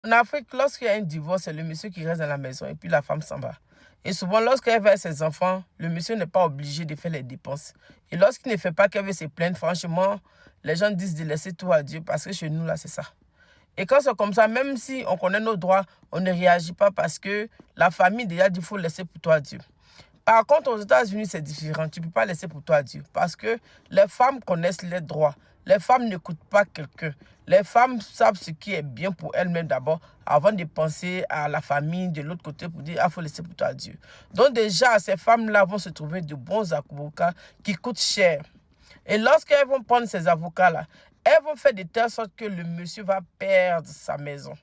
En Afrique, lorsqu'il y a un divorce, c'est le monsieur qui reste dans la maison et puis la femme s'en va. Et souvent, lorsqu'elle va avec ses enfants, le monsieur n'est pas obligé de faire les dépenses. Et lorsqu'il ne fait pas qu'elle veut se plaindre, franchement, les gens disent de laisser tout à Dieu parce que chez nous, là, c'est ça. Et quand c'est comme ça, même si on connaît nos droits, on ne réagit pas parce que la famille déjà dit qu'il faut laisser pour toi Dieu. Par contre, aux États-Unis, c'est différent. Tu ne peux pas laisser pour toi Dieu. Parce que les femmes connaissent les droits. Les femmes n'écoutent pas quelqu'un. Les femmes savent ce qui est bien pour elles-mêmes d'abord, avant de penser à la famille de l'autre côté pour dire, ah, il faut laisser pour toi Dieu. Donc déjà, ces femmes-là vont se trouver de bons avocats qui coûtent cher. Et lorsqu'elles vont prendre ces avocats-là, elles vont faire de telle sorte que le monsieur va perdre sa maison.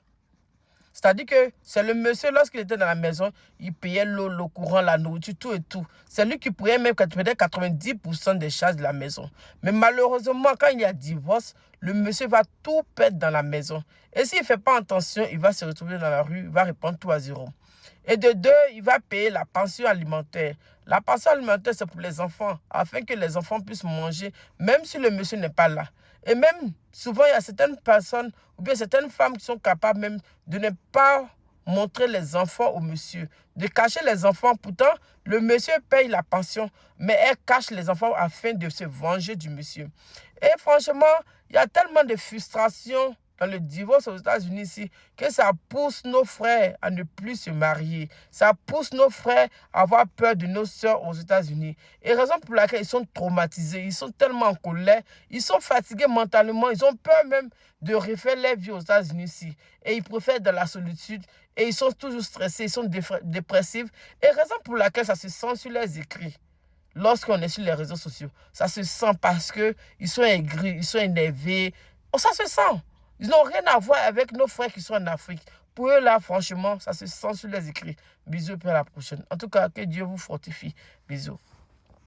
C'est-à-dire que c'est le monsieur, lorsqu'il était dans la maison, il payait l'eau, le courant, la nourriture, tout et tout. C'est lui qui payait même peut-être 90% des charges de la maison. Mais malheureusement, quand il y a divorce, le monsieur va tout perdre dans la maison. Et s'il ne fait pas attention, il va se retrouver dans la rue, il va répondre tout à zéro. Et de deux, il va payer la pension alimentaire. La pension alimentaire, c'est pour les enfants, afin que les enfants puissent manger, même si le monsieur n'est pas là. Et même, souvent, il y a certaines personnes, ou bien certaines femmes qui sont capables même de ne pas montrer les enfants au monsieur, de cacher les enfants. Pourtant, le monsieur paye la pension, mais elle cache les enfants afin de se venger du monsieur. Et franchement, il y a tellement de frustration dans le divorce aux États-Unis ici, que ça pousse nos frères à ne plus se marier. Ça pousse nos frères à avoir peur de nos sœurs aux États-Unis. Et raison pour laquelle ils sont traumatisés, ils sont tellement en colère, ils sont fatigués mentalement, ils ont peur même de refaire leur vie aux États-Unis ici. Et ils préfèrent de la solitude et ils sont toujours stressés, ils sont dépressifs. Et raison pour laquelle ça se sent sur leurs écrits. Lorsqu'on est sur les réseaux sociaux, ça se sent parce qu'ils sont aigris, ils sont énervés. Oh, ça se sent. Ils n'ont rien à voir avec nos frères qui sont en Afrique. Pour eux, là, franchement, ça se sent sur les écrits. Bisous, puis à la prochaine. En tout cas, que Dieu vous fortifie. Bisous.